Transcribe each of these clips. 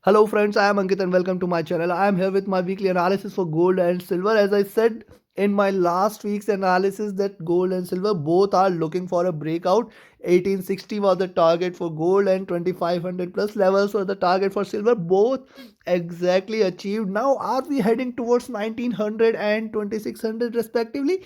Hello friends, I am Ankit and welcome to my channel. I am here with my weekly analysis for gold and silver. As I said in my last week's analysis that gold and silver both are looking for a breakout. 1860 was the target for gold and 2500 plus levels were the target for silver. Both exactly achieved. Now are we heading towards 1900 and 2600 respectively?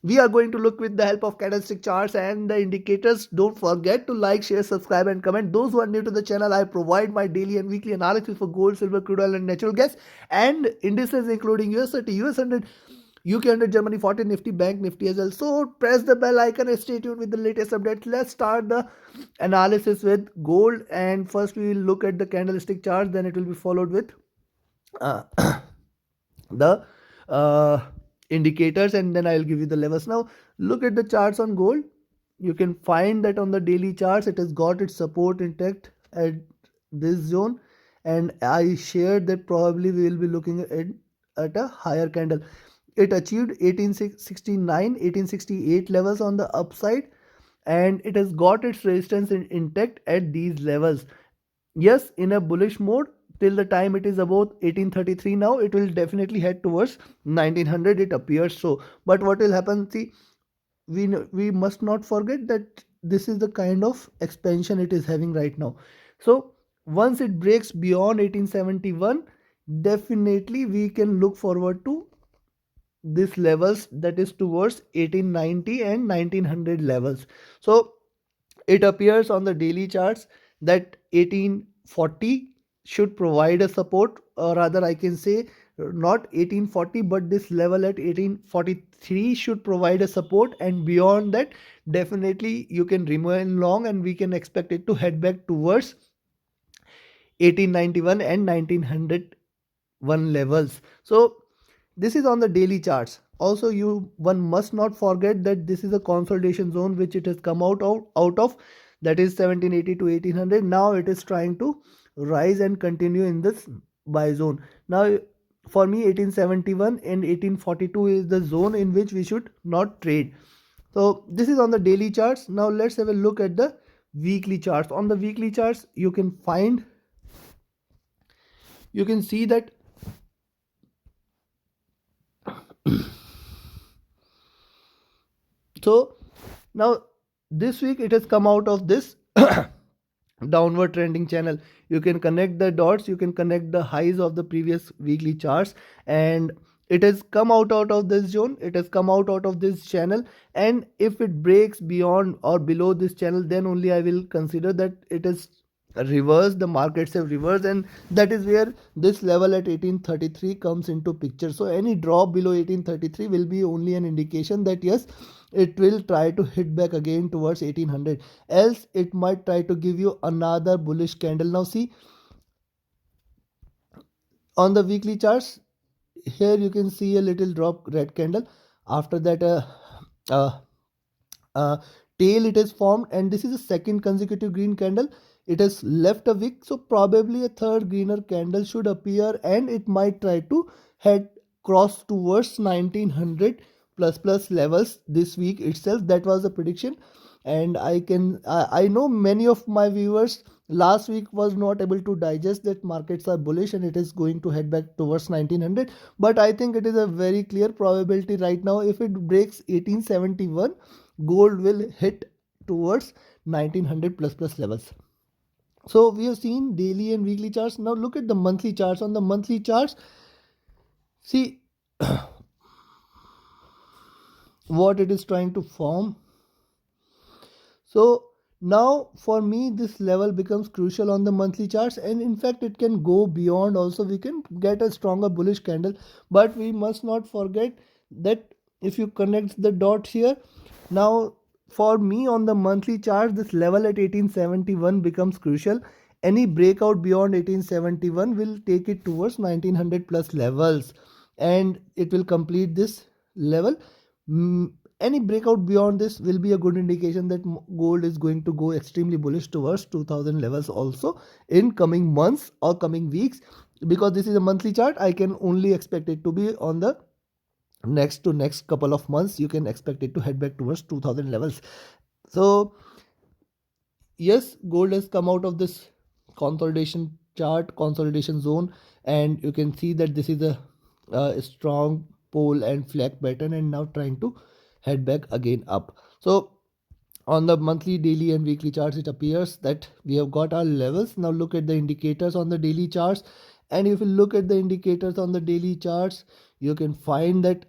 We are going to look with the help of candlestick charts and the indicators. Don't forget to like, share, subscribe and comment. Those who are new to the channel, I provide my daily and weekly analysis for gold, silver, crude oil and natural gas and indices including US 30, US 100, UK 100, Germany 40, Nifty, Bank Nifty as well. So press the bell icon and stay tuned with the latest updates. Let's start the analysis with gold, and first we will look at the candlestick chart, then it will be followed with uh, the uh, indicators, and then I'll give you the levels. Now look at the charts on gold. You can find that on the daily charts it has got its support intact at this zone, and I shared that probably we will be looking at a higher candle. It achieved 1869 1868 levels on the upside, and it has got its resistance intact at these levels. Yes, in a bullish mode till the time it is about 1833. Now it will definitely head towards 1900, it appears so. But what will happen, see, we must not forget that this is the kind of expansion it is having right now. So once it breaks beyond 1871, definitely we can look forward to these levels, that is towards 1890 and 1900 levels. So it appears on the daily charts that 1840 should provide a support, or rather I can say not 1840 but this level at 1843 should provide a support, and beyond that definitely you can remain long and we can expect it to head back towards 1891 and 1901 levels. So this is on the daily charts. Also, one must not forget that this is a consolidation zone which it has come out of, that is 1780 to 1800. Now it is trying to rise and continue in this buy zone. Now for me 1871 and 1842 is the zone in which we should not trade. So this is on the daily charts. Now let's have a look at the weekly charts. On the weekly charts you can see that so now this week it has come out of this downward trending channel. You can connect the dots, you can connect the highs of the previous weekly charts, and it has come out of this zone, it has come out of this channel. And if it breaks beyond or below this channel, then only I will consider that it is reversed, the markets have reversed, and that is where this level at 1833 comes into picture. So any drop below 1833 will be only an indication that yes, it will try to hit back again towards 1800, else it might try to give you another bullish candle. Now see, on the weekly charts here you can see a little drop red candle. After that uh, uh, tail it has formed, and this is a second consecutive green candle. It has left a wick, so probably a third greener candle should appear, and it might try to head cross towards 1900 plus levels this week itself. That was the prediction, and I know many of my viewers last week was not able to digest that markets are bullish and it is going to head back towards 1900. But I think it is a very clear probability right now. If it breaks 1871, gold will hit towards 1900 plus levels. So we have seen daily and weekly charts. Now look at the monthly charts. On the monthly charts, see what it is trying to form. So now for me this level becomes crucial on the monthly charts, and in fact it can go beyond also. We can get a stronger bullish candle, but we must not forget that if you connect the dots here, now for me on the monthly chart this level at 1871 becomes crucial. Any breakout beyond 1871 will take it towards 1900 plus levels, and it will complete this level. Any breakout beyond this will be a good indication that gold is going to go extremely bullish towards 2000 levels also in coming months or coming weeks. Because this is a monthly chart, I can only expect it to be on the next couple of months. You can expect it to head back towards 2000 levels. So yes, gold has come out of this consolidation chart, consolidation zone, and you can see that this is a strong pole and flag pattern, and now trying to head back again up. So on the monthly, daily and weekly charts, it appears that we have got our levels. Now look at the indicators on the daily charts, and if you look at the indicators on the daily charts, you can find that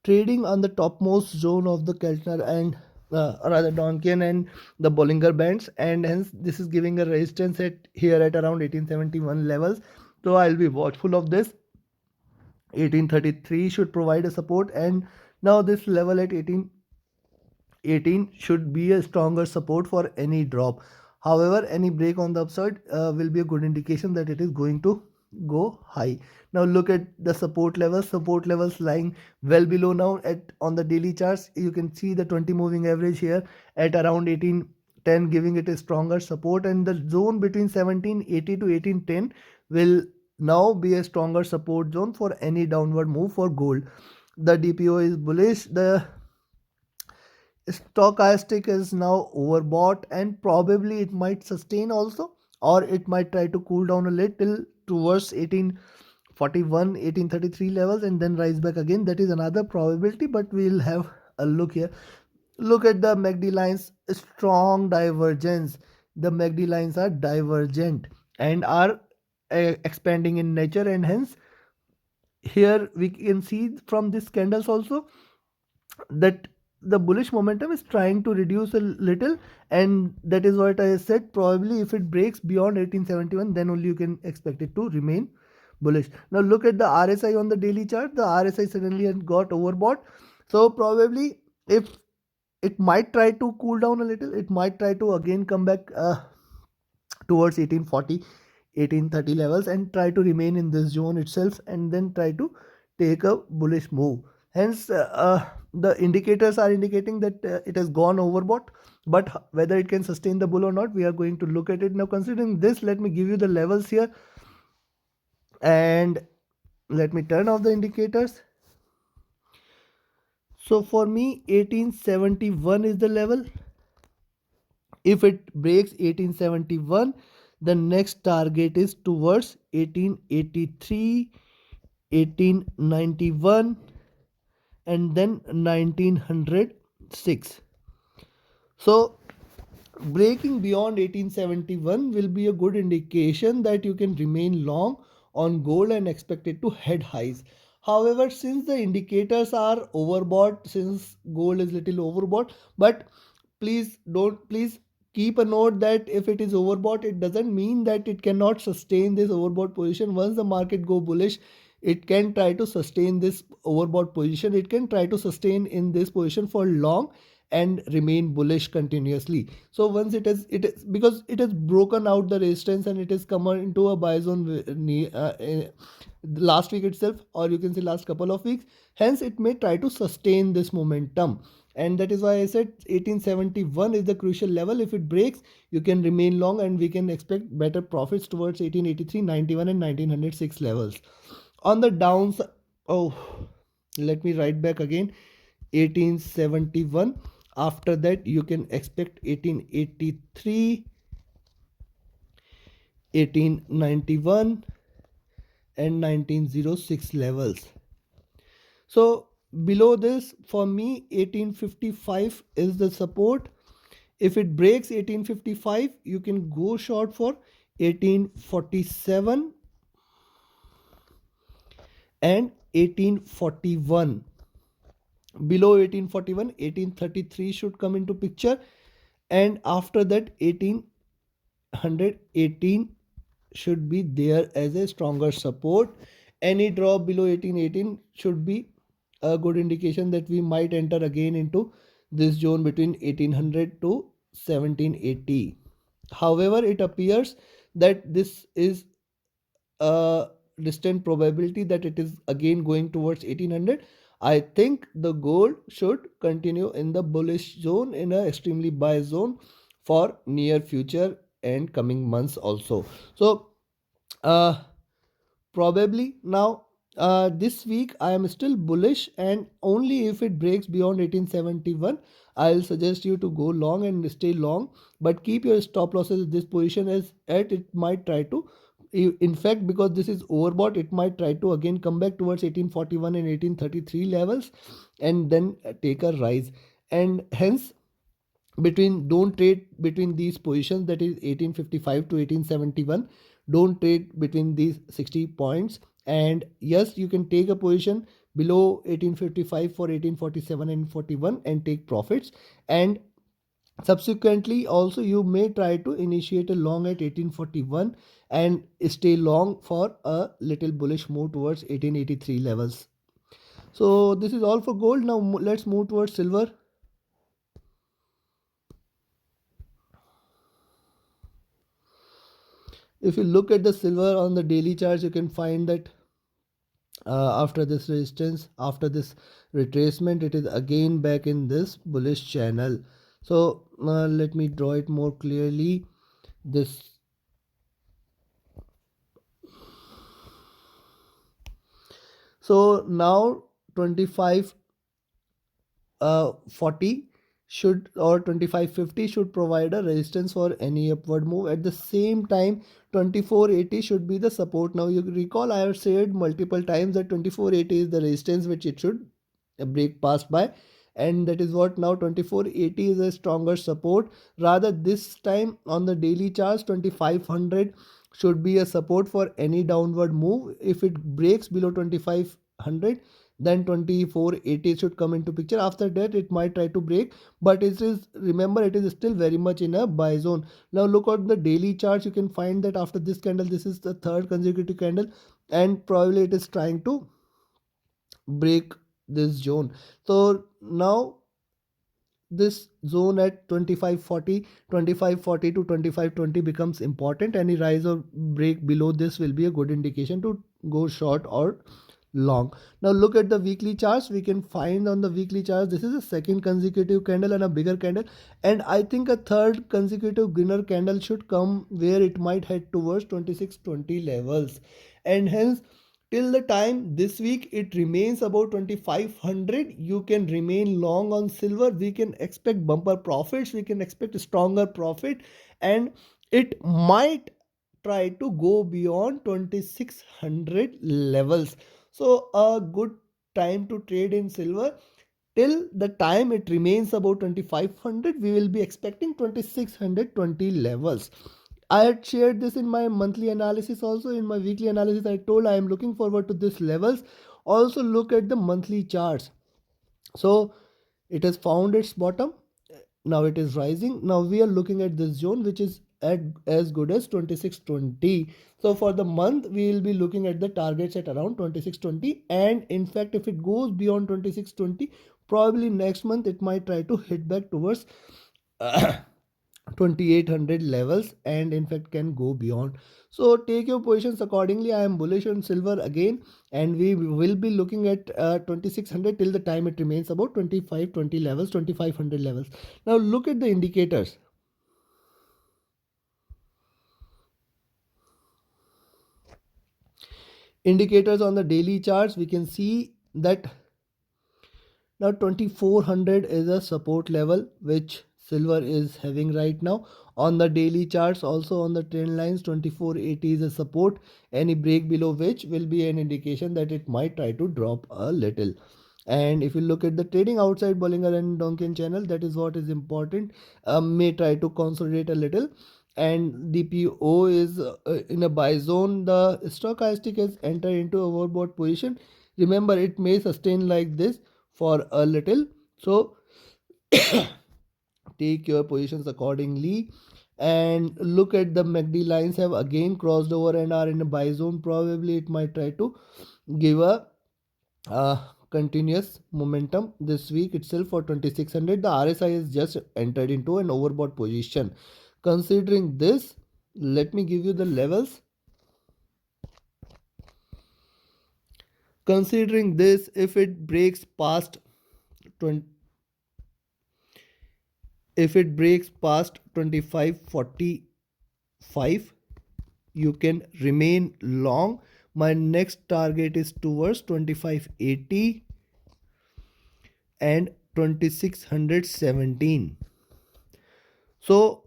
trading on the topmost zone of the Keltner and rather Donchian and the Bollinger Bands, and hence this is giving a resistance at here at around 1871 levels. So I'll be watchful of this. 1833 should provide a support, and now this level at 1818 should be a stronger support for any drop. However, any break on the upside will be a good indication that it is going to go high. Now look at the support levels lying well below now at on the daily charts. You can see the 20 moving average here at around 1810, giving it a stronger support, and the zone between 1780 to 1810 will now be a stronger support zone for any downward move for gold. The DPO is bullish. The stochastic is now overbought, and probably it might sustain also, or it might try to cool down a little towards 1841 1833 levels and then rise back again. That is another probability, but we'll have a look here. Look at the MACD lines, strong divergence. The MACD lines are divergent and are expanding in nature, and hence here we can see from these candles also that the bullish momentum is trying to reduce a little, and that is what I said. Probably if it breaks beyond 1871, then only you can expect it to remain bullish. Now look at the RSI on the daily chart. The RSI suddenly has got overbought, so probably if it might try to cool down a little, it might try to again come back towards 1840 1830 levels and try to remain in this zone itself, and then try to take a bullish move. Hence the indicators are indicating that it has gone overbought, but whether it can sustain the bull or not, we are going to look at it. Now considering this, let me give you the levels here, and let me turn off the indicators. So for me 1871 is the level. If it breaks 1871, the next target is towards 1883, 1891, and then 1906. So breaking beyond 1871 will be a good indication that you can remain long on gold and expect it to head highs. However, since the indicators are overbought, since gold is little overbought, but please keep a note that if it is overbought, it doesn't mean that it cannot sustain this overbought position. Once the market go bullish, it can try to sustain this overbought position. It can try to sustain in this position for long and remain bullish continuously. So once it is because it has broken out the resistance and it has come into a buy zone last week itself, or you can say last couple of weeks. Hence it may try to sustain this momentum, and that is why I said 1871 is the crucial level. If it breaks, you can remain long, and we can expect better profits towards 1883, 91 and 1906 levels. On the downside, oh, let me write back again. 1871, after that you can expect 1883, 1891 and 1906 levels. So below this, for me 1855 is the support. If it breaks 1855, you can go short for 1847 and 1841. Below 1841, 1833 should come into picture, and after that 1818 should be there as a stronger support. Any drop below 1818 should be a good indication that we might enter again into this zone between 1800 to 1780. However, it appears that this is a distant probability that it is again going towards 1800. I think the gold should continue in the bullish zone, in a extremely buy zone for near future and coming months also. So probably now This week I am still bullish, and only if it breaks beyond 1871, I'll suggest you to go long and stay long. But keep your stop losses. This position is at, it might try to. In fact, because this is overbought, it might try to again come back towards 1841 and 1833 levels, and then take a rise. And hence, between don't trade between these positions, that is 1855 to 1871. Don't trade between these 60 points. And yes, you can take a position below 1855 for 1847 and 41 and take profits. And subsequently also you may try to initiate a long at 1841 and stay long for a little bullish move towards 1883 levels. So this is all for gold. Now let's move towards silver. If you look at the silver on the daily charts, you can find that after this resistance, after this retracement, it is again back in this bullish channel. So let me draw it more clearly. This, so now 25 40 should, or 2550 should provide a resistance for any upward move. At the same time, 2480 should be the support. Now you recall I have said multiple times that 2480 is the resistance which it should break past by, and that is what now 2480 is a stronger support. Rather, this time on the daily charts, 2500 should be a support for any downward move. If it breaks below 2500, then 2480 should come into picture. After that it might try to break, but it is, remember, it is still very much in a buy zone. Now look at the daily charts. You can find that after this candle, this is the third consecutive candle, and probably it is trying to break this zone. So now this zone at 2540, 2540 to 2520 becomes important. Any rise or break below this will be a good indication to go short or long. Now look at the weekly charts. We can find on the weekly charts, this is a second consecutive candle and a bigger candle, and I think a third consecutive greener candle should come, where it might head towards 2620 levels. And hence, till the time this week it remains about 2500, you can remain long on silver. We can expect bumper profits, we can expect stronger profit, and it might try to go beyond 2600 levels. So a good time to trade in silver. Till the time it remains about 2500, we will be expecting 2620 levels. I had shared this in my monthly analysis also. In my weekly analysis, I told I am looking forward to these levels. Also look at the monthly charts. So it has found its bottom. Now it is rising. Now we are looking at this zone which is at as good as 2620. So for the month we will be looking at the targets at around 2620, and in fact if it goes beyond 2620, probably next month it might try to hit back towards 2800 levels, and in fact can go beyond. So take your positions accordingly. I am bullish on silver again, and we will be looking at 2600 till the time it remains about 2520 levels, 2500 levels. Now look at the indicators. Indicators on the daily charts, we can see that now 2400 is a support level which silver is having right now. On the daily charts, also on the trend lines, 2480 is a support. Any break below which will be an indication that it might try to drop a little. And if you look at the trading outside Bollinger and Donkin channel, that is what is important. May try to consolidate a little. And DPO is in a buy zone. The stochastic has entered into a overbought position. Remember, it may sustain like this for a little. So take your positions accordingly. And look at the MACD lines have again crossed over and are in a buy zone. Probably it might try to give a continuous momentum this week itself for 2600. The RSI has just entered into an overbought position. Considering this, let me give you the levels. Considering this, if it breaks past 20, if it breaks past 2545, you can remain long, My next target is towards 2580 and 2617. So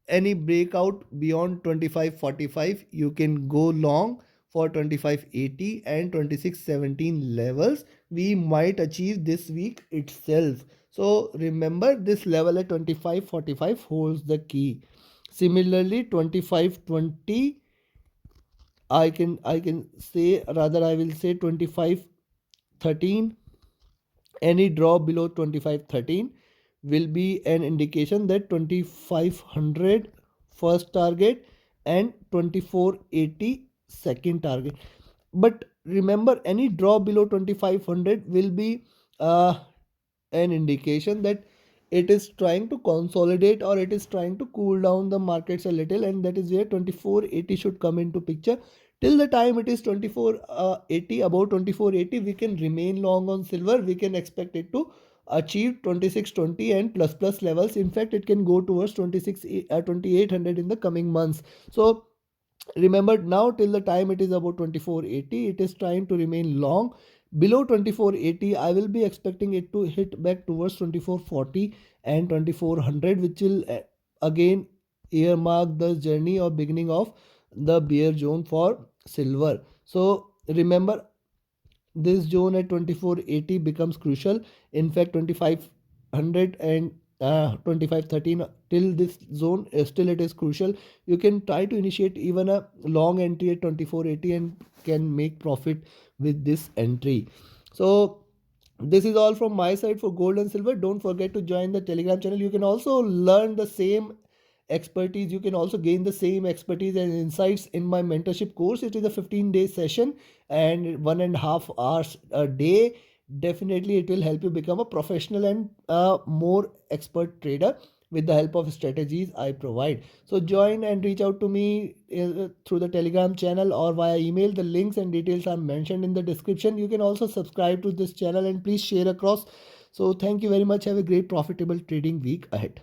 any breakout beyond 2545, you can go long for 2580 and 2617 levels. We might achieve this week itself. So remember, this level at 2545 holds the key. Similarly, 2520, I can say, rather I will say 2513. Any drop below 2513 will be an indication that 2500 first target and 2480 second target. But remember, any drop below 2500 will be an indication that it is trying to consolidate, or it is trying to cool down the markets a little, and that is where 2480 should come into picture. Till the time it is 2480, about 2480, we can remain long on silver. We can expect it to achieve 2620 and plus levels. In fact, it can go towards 2800 in the coming months. So remember, now till the time it is about 2480, it is trying to remain long. Below 2480, I will be expecting it to hit back towards 2440 and 2400, which will again earmark the journey or beginning of the bear zone for silver. So remember, this zone at 2480 becomes crucial. In fact, 2500 and 2513, till this zone, still it is crucial. You can try to initiate even a long entry at 2480 and can make profit with this entry. So this is all from my side for gold and silver. Don't forget to join the Telegram channel. You can also learn the same expertise. You can also gain the same expertise and insights in my mentorship course. It is a 15-day session and 1.5 hours a day. Definitely it will help you become a professional and more expert trader with the help of strategies I provide. So join and reach out to me through the Telegram channel or via email. The links and details are mentioned in the description. You can also subscribe to this channel and please share across. So thank you very much. Have a great profitable trading week ahead.